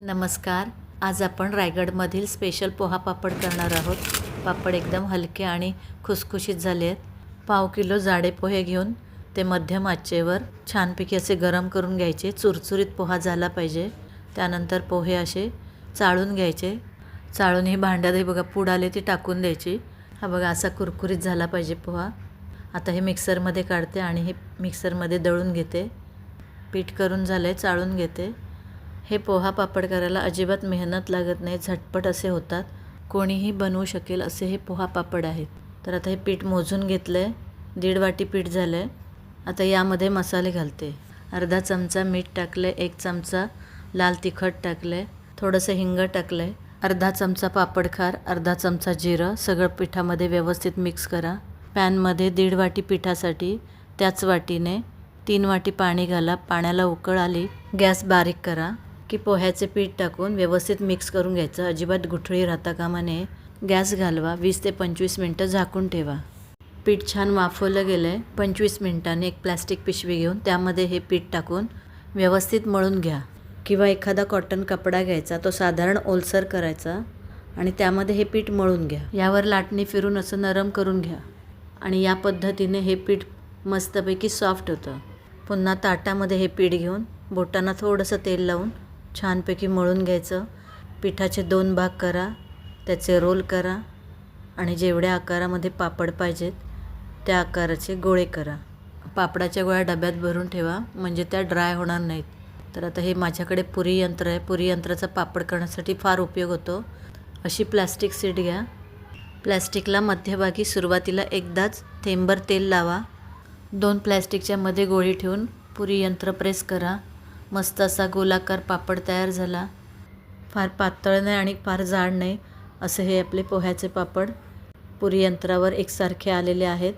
नमस्कार. आज आपण रायगडमधील स्पेशल पोहा पापड करणार आहोत. पापड एकदम हलके आणि खुसखुशीत झाले आहेत. पाव किलो जाडे पोहे घेऊन ते मध्यम आचेवर छानपैकी असे गरम करून घ्यायचे. चुरचुरीत पोहा झाला पाहिजे. त्यानंतर पोहे असे चाळून घ्यायचे. चाळून हे भांड्यात हे बघा पूड आले ती टाकून द्यायची. हा बघा असा कुरकुरीत झाला पाहिजे पोहा. आता हे मिक्सरमध्ये काढते आणि हे मिक्सरमध्ये दळून घेते. पीठ करून झाले, चाळून घेते. हे पोहा पापड करायला अजिबात मेहनत लागत नाही, झटपट असे होतात. कोणीही बनवू शकेल असे हे पोहा पापड आहेत. तर आता हे पीठ मोजून घेतलं आहे. 1.5 वाटी पीठ झालं आहे. आता यामध्ये मसाले घालते. अर्धा चमचा मीठ टाकले, 1 चमचा लाल तिखट टाकले, थोडंसं हिंग टाकले, अर्धा चमचा पापडखार, अर्धा चमचा जिरं. सगळं पिठामध्ये व्यवस्थित मिक्स करा. पॅनमध्ये 1.5 वाटी पिठासाठी त्याच वाटीने 3 वाटी पाणी घाला. पाण्याला उकळ आली, गॅस बारीक करा की पोह्याचे पीठ टाकून व्यवस्थित मिक्स करून घ्यायचं. अजिबात गुठळी राहता कामा नये. गॅस घालवा. 20 ते 25 मिनटं झाकून ठेवा. पीठ छान वाफवलं गेलं आहे. 25 मिनटांनी एक प्लॅस्टिक पिशवी घेऊन त्यामध्ये हे पीठ टाकून व्यवस्थित मळून घ्या. किंवा एखादा कॉटन कपडा घ्यायचा, तो साधारण ओलसर करायचा आणि त्यामध्ये हे पीठ मळून घ्या. यावर लाटणी फिरून असं नरम करून घ्या आणि या पद्धतीने हे पीठ मस्तपैकी सॉफ्ट होतं. पुन्हा ताटामध्ये हे पीठ घेऊन बोटांना थोडंसं तेल लावून छानपैकी मळून घ्यायचं. पिठाचे 2 भाग करा, त्याचे रोल करा आणि जेवढ्या आकारामध्ये पापड पाहिजेत त्या आकाराचे गोळे करा. पापडाच्या गोळ्या डब्यात भरून ठेवा म्हणजे त्या ड्राय होणार नाहीत. तर आता हे माझ्याकडे पुरी यंत्र आहे. पुरी यंत्राचा पापड करण्यासाठी फार उपयोग होतो. अशी प्लॅस्टिक सीट घ्या. प्लॅस्टिकला मध्यभागी सुरुवातीला एकदाच थेंबर तेल लावा. 2 प्लॅस्टिकच्या मध्ये गोळी ठेवून पुरी यंत्र प्रेस करा. मस्त असा गोलाकार पापड तयार झाला. फार पातळ नाही आणि फार जाड नाही असे हे आपले पोह्याचे पापड पुरी यंत्रावर एकसारखे आलेले आहेत.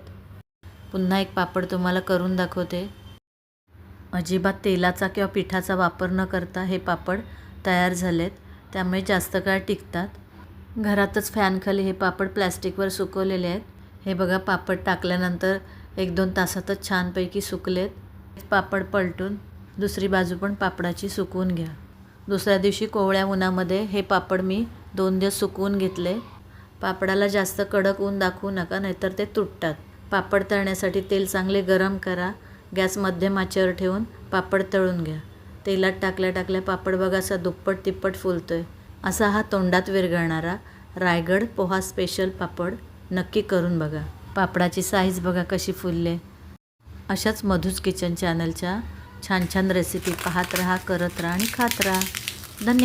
पुन्हा एक पापड तुम्हाला करून दाखवते. अजिबात तेलाचा किंवा पिठाचा वापर न करता हे पापड तयार झालेत, त्यामुळे जास्त काळ टिकतात. घरातच फॅनखाली हे पापड प्लॅस्टिकवर सुकवलेले आहेत. हे बघा पापड टाकल्यानंतर 1-2 तासातच छानपैकी सुकलेत. पापड पलटून दुसरी बाजू पण पापडाची सुकवून घ्या. दुसऱ्या दिवशी कोवळ्या उन्हामध्ये हे पापड मी 2 दिवस सुकवून घेतले. पापडाला जास्त कडक ऊन दाखवू नका, नाहीतर ते तुटतात. पापड तळण्यासाठी तेल चांगले गरम करा. गॅस मध्यम आचेवर ठेवून पापड तळून घ्या. तेलात टाकल्या पापड बघा असा दुप्पट तिप्पट फुलतोय. असा हा तोंडात विरघळणारा रायगड पोहा स्पेशल पापड नक्की करून बघा. पापडाची साईज बघा कशी फुलले. अशाच मधूच किचन चॅनलच्या छान छान रेसिपी पाहत राहा, करत राहा आणि खात राहा. धन्यवाद.